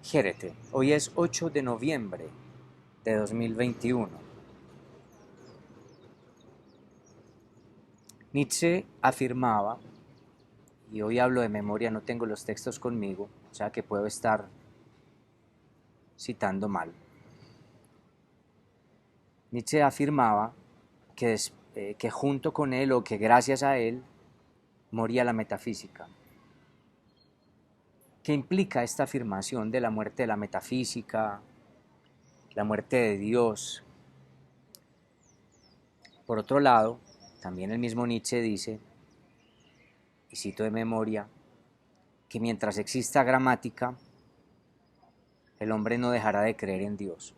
Jérete, hoy es 8 de noviembre de 2021. Nietzsche afirmaba, y hoy hablo de memoria, no tengo los textos conmigo, o sea que puedo estar citando mal. Nietzsche afirmaba que junto con él o que gracias a él moría la metafísica. ¿Qué implica esta afirmación de la muerte de la metafísica, la muerte de Dios? Por otro lado, también el mismo Nietzsche dice, y cito de memoria, que mientras exista gramática, el hombre no dejará de creer en Dios.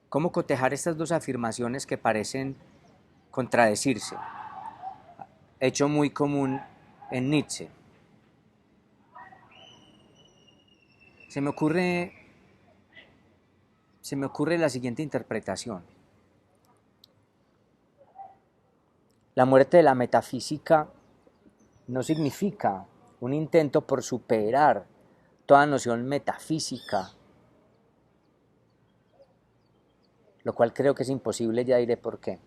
¿Cómo cotejar estas dos afirmaciones que parecen contradecirse? Hecho muy común en Nietzsche. Se me ocurre la siguiente interpretación. La muerte de la metafísica no significa un intento por superar toda noción metafísica, lo cual creo que es imposible, ya diré por qué.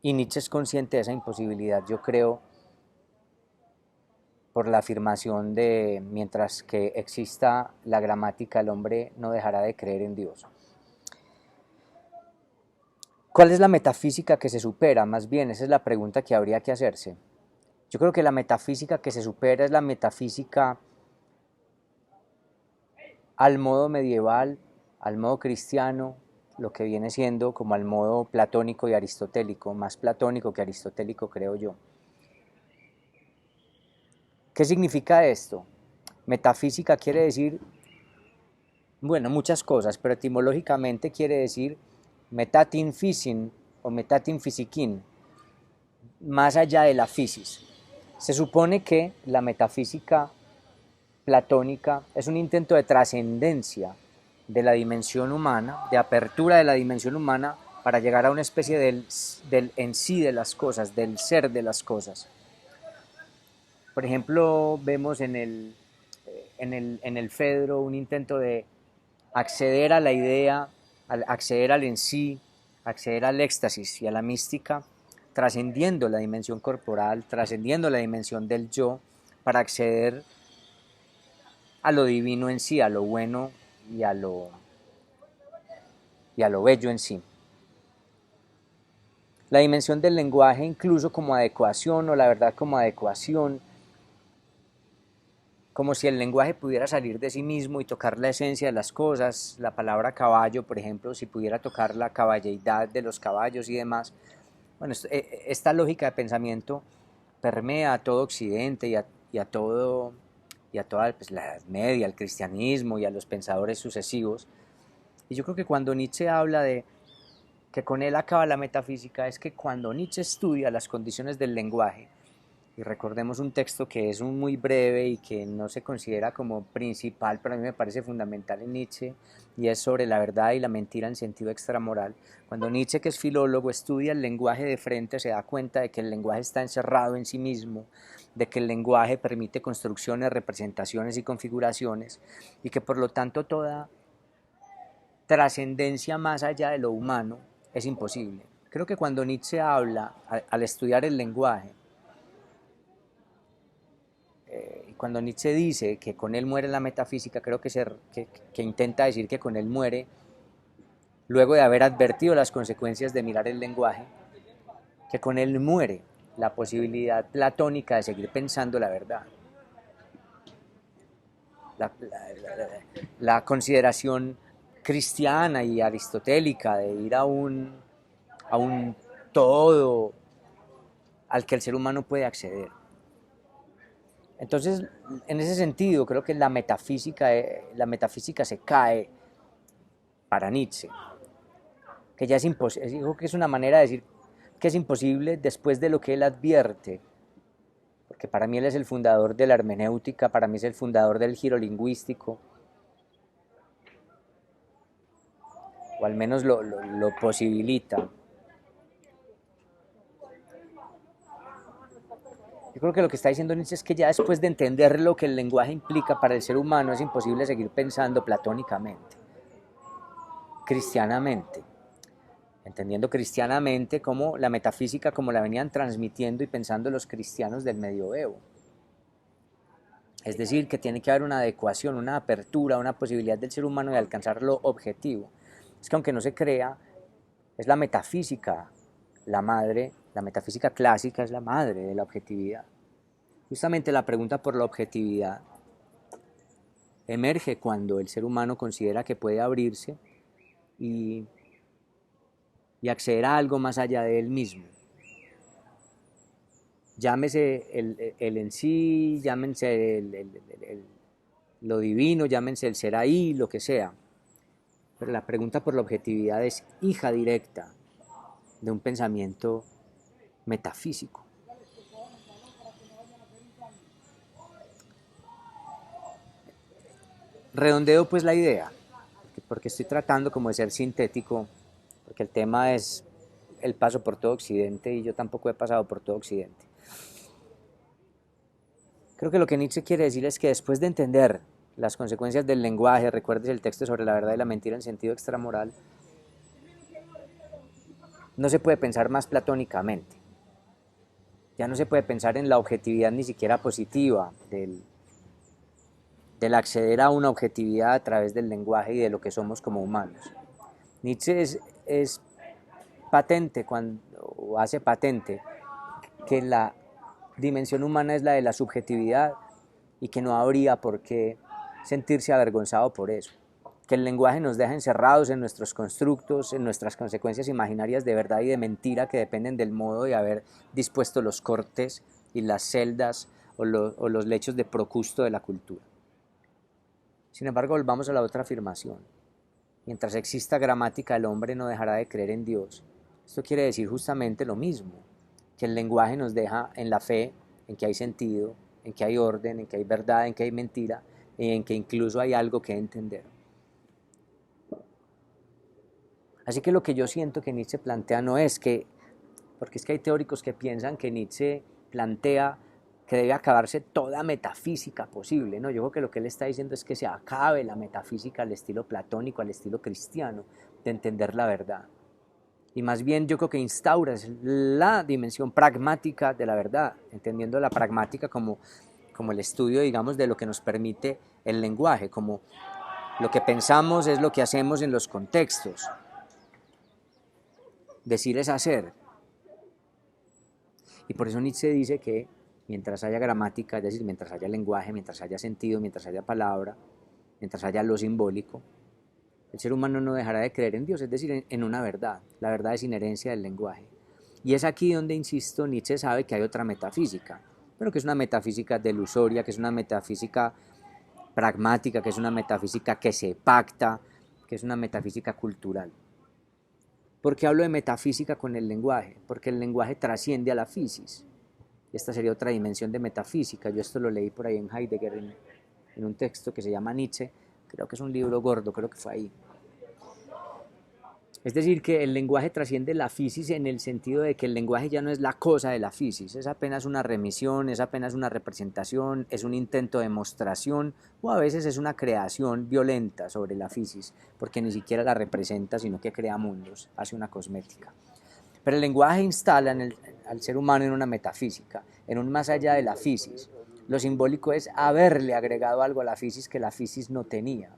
Y Nietzsche es consciente de esa imposibilidad, yo creo, por la afirmación de mientras que exista la gramática, el hombre no dejará de creer en Dios. ¿Cuál es la metafísica que se supera? Más bien, esa es la pregunta que habría que hacerse. Yo creo que la metafísica que se supera es la metafísica al modo medieval, al modo cristiano, lo que viene siendo como al modo platónico y aristotélico, más platónico que aristotélico creo yo. ¿Qué significa esto? Metafísica quiere decir, bueno, muchas cosas, pero etimológicamente quiere decir metatin physin o metatin physikin, más allá de la physis. Se supone que la metafísica platónica es un intento de trascendencia de la dimensión humana, de apertura de la dimensión humana para llegar a una especie del en sí de las cosas, del ser de las cosas. Por ejemplo, vemos en el Fedro un intento de acceder a la idea, acceder al en sí, acceder al éxtasis y a la mística, trascendiendo la dimensión corporal, trascendiendo la dimensión del yo, para acceder a lo divino en sí, a lo bueno y a lo bello en sí. La dimensión del lenguaje incluso como adecuación o la verdad como adecuación, como si el lenguaje pudiera salir de sí mismo y tocar la esencia de las cosas, la palabra caballo, por ejemplo, si pudiera tocar la caballeidad de los caballos y demás. Bueno, esta lógica de pensamiento permea a todo Occidente y a toda pues, la Edad Media, el cristianismo y a los pensadores sucesivos. Y yo creo que cuando Nietzsche habla de que con él acaba la metafísica, es que cuando Nietzsche estudia las condiciones del lenguaje, y recordemos un texto que es muy breve y que no se considera como principal, pero a mí me parece fundamental en Nietzsche, y es sobre la verdad y la mentira en sentido extramoral. Cuando Nietzsche, que es filólogo, estudia el lenguaje de frente, se da cuenta de que el lenguaje está encerrado en sí mismo, de que el lenguaje permite construcciones, representaciones y configuraciones, y que por lo tanto toda trascendencia más allá de lo humano es imposible. Creo que cuando Nietzsche habla, al estudiar el lenguaje, cuando Nietzsche dice que con él muere la metafísica, creo que intenta decir que con él muere, luego de haber advertido las consecuencias de mirar el lenguaje, que con él muere la posibilidad platónica de seguir pensando la verdad. La consideración cristiana y aristotélica de ir a un todo al que el ser humano puede acceder. Entonces, en ese sentido, creo que la metafísica se cae para Nietzsche, que ya es imposible, digo que es una manera de decir que es imposible después de lo que él advierte, porque para mí él es el fundador de la hermenéutica, para mí es el fundador del giro lingüístico, o al menos lo posibilita. Yo creo que lo que está diciendo Nietzsche es que ya después de entender lo que el lenguaje implica para el ser humano es imposible seguir pensando platónicamente, cristianamente, entendiendo cristianamente como la metafísica como la venían transmitiendo y pensando los cristianos del medioevo. Es decir, que tiene que haber una adecuación, una apertura, una posibilidad del ser humano de alcanzar lo objetivo. Es que aunque no se crea, es la metafísica la madre, la metafísica clásica es la madre de la objetividad. Justamente la pregunta por la objetividad emerge cuando el ser humano considera que puede abrirse y, y acceder a algo más allá de él mismo. Llámese el en sí, llámense lo divino, llámense el ser ahí, lo que sea. Pero la pregunta por la objetividad es hija directa de un pensamiento metafísico. Redondeo pues la idea, porque estoy tratando como de ser sintético, porque el tema es el paso por todo Occidente y yo tampoco he pasado por todo Occidente. Creo que lo que Nietzsche quiere decir es que después de entender las consecuencias del lenguaje, recuerdes el texto sobre la verdad y la mentira en sentido extramoral, no se puede pensar más platónicamente. Ya no se puede pensar en la objetividad ni siquiera positiva del acceder a una objetividad a través del lenguaje y de lo que somos como humanos. Nietzsche es patente o hace patente que la dimensión humana es la de la subjetividad y que no habría por qué sentirse avergonzado por eso. Que el lenguaje nos deja encerrados en nuestros constructos, en nuestras consecuencias imaginarias de verdad y de mentira que dependen del modo de haber dispuesto los cortes y las celdas o los lechos de procusto de la cultura. Sin embargo, volvamos a la otra afirmación. Mientras exista gramática, el hombre no dejará de creer en Dios. Esto quiere decir justamente lo mismo, que el lenguaje nos deja en la fe, en que hay sentido, en que hay orden, en que hay verdad, en que hay mentira, y en que incluso hay algo que entender. Así que lo que yo siento que Nietzsche plantea no es que, porque es que hay teóricos que piensan que Nietzsche plantea que debe acabarse toda metafísica posible, ¿no? Yo creo que lo que él está diciendo es que se acabe la metafísica al estilo platónico, al estilo cristiano, de entender la verdad. Y más bien yo creo que instaura la dimensión pragmática de la verdad, entendiendo la pragmática como el estudio, digamos, de lo que nos permite el lenguaje, como lo que pensamos es lo que hacemos en los contextos. Decir es hacer. Y por eso Nietzsche dice que mientras haya gramática, es decir, mientras haya lenguaje, mientras haya sentido, mientras haya palabra, mientras haya lo simbólico, el ser humano no dejará de creer en Dios, es decir, en una verdad. La verdad es inherencia del lenguaje. Y es aquí donde, insisto, Nietzsche sabe que hay otra metafísica, pero que es una metafísica delusoria, que es una metafísica pragmática, que es una metafísica que se pacta, que es una metafísica cultural. ¿Por qué hablo de metafísica con el lenguaje? Porque el lenguaje trasciende a la fisis. Esta sería otra dimensión de metafísica. Yo esto lo leí por ahí en Heidegger, en un texto que se llama Nietzsche. Creo que es un libro gordo, creo que fue ahí. Es decir, que el lenguaje trasciende la fisis en el sentido de que el lenguaje ya no es la cosa de la fisis, es apenas una remisión, es apenas una representación, es un intento de demostración o a veces es una creación violenta sobre la fisis, porque ni siquiera la representa, sino que crea mundos, hace una cosmética. Pero el lenguaje instala al ser humano en una metafísica, en un más allá de la fisis. Lo simbólico es haberle agregado algo a la fisis que la fisis no tenía.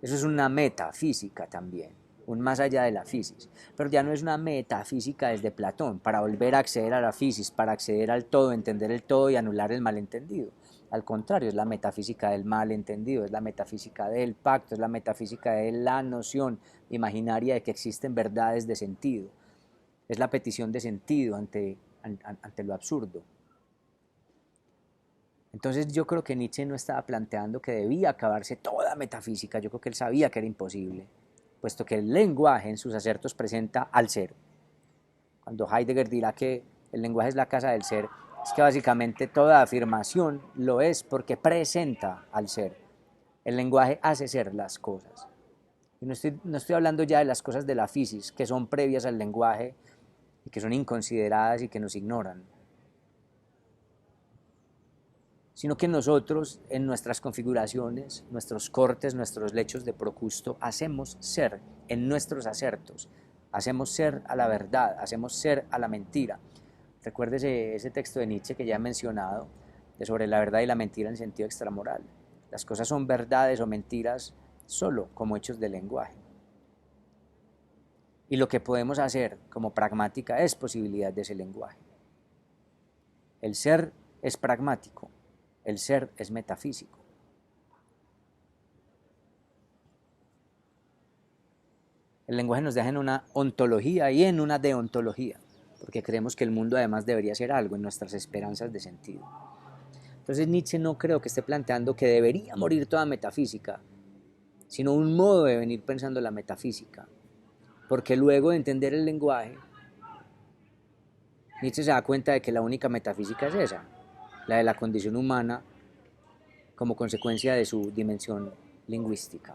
Eso es una metafísica también, un más allá de la fisis. Pero ya no es una metafísica desde Platón, para volver a acceder a la fisis, para acceder al todo, entender el todo y anular el malentendido. Al contrario, es la metafísica del malentendido, es la metafísica del pacto, es la metafísica de la noción imaginaria de que existen verdades de sentido. Es la petición de sentido ante lo absurdo. Entonces yo creo que Nietzsche no estaba planteando que debía acabarse toda metafísica, yo creo que él sabía que era imposible, puesto que el lenguaje en sus acertos presenta al ser. Cuando Heidegger dirá que el lenguaje es la casa del ser, es que básicamente toda afirmación lo es porque presenta al ser. El lenguaje hace ser las cosas. Y no estoy hablando ya de las cosas de la fisis, que son previas al lenguaje y que son inconsideradas y que nos ignoran. sino que nosotros en nuestras configuraciones, nuestros cortes, nuestros lechos de Procusto, hacemos ser en nuestros acertos, hacemos ser a la verdad, hacemos ser a la mentira. Recuérdese ese texto de Nietzsche que ya he mencionado, de sobre la verdad y la mentira en sentido extramoral. Las cosas son verdades o mentiras solo como hechos de lenguaje. Y lo que podemos hacer como pragmática es posibilidad de ese lenguaje. El ser es pragmático, el ser es metafísico. El lenguaje nos deja en una ontología y en una deontología, porque creemos que el mundo además debería ser algo en nuestras esperanzas de sentido. Entonces Nietzsche no creo que esté planteando que debería morir toda metafísica, sino un modo de venir pensando la metafísica, porque luego de entender el lenguaje, Nietzsche se da cuenta de que la única metafísica es esa, la de la condición humana como consecuencia de su dimensión lingüística.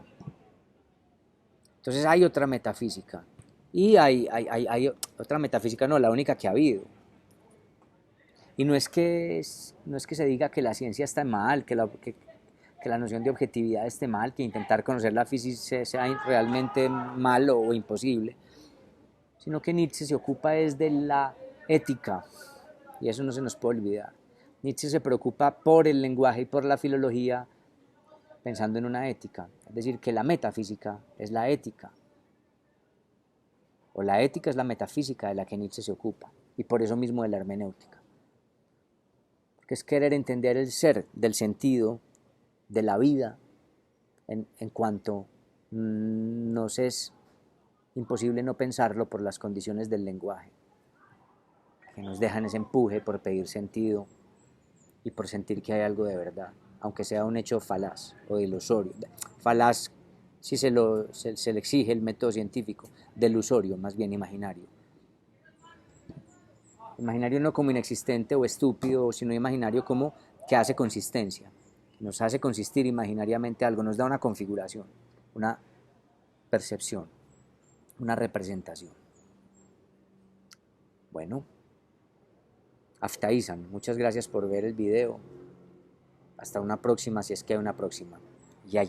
Entonces hay otra metafísica, y hay otra metafísica, no, la única que ha habido. Y no es que se diga que la ciencia está mal, que la noción de objetividad esté mal, que intentar conocer la física sea realmente malo o imposible, sino que Nietzsche se ocupa es de la ética, y eso no se nos puede olvidar. Nietzsche se preocupa por el lenguaje y por la filología pensando en una ética, es decir, que la metafísica es la ética, o la ética es la metafísica de la que Nietzsche se ocupa, y por eso mismo de la hermenéutica. Porque es querer entender el ser del sentido de la vida en cuanto nos es imposible no pensarlo por las condiciones del lenguaje, que nos dejan ese empuje por pedir sentido y por sentir que hay algo de verdad, aunque sea un hecho falaz o ilusorio. Falaz si se le exige el método científico, delusorio, más bien imaginario. Imaginario no como inexistente o estúpido, sino imaginario como que hace consistencia, nos hace consistir imaginariamente algo, nos da una configuración, una percepción, una representación. Bueno, Aftaizan, muchas gracias por ver el video. Hasta una próxima, si es que hay una próxima. Ya.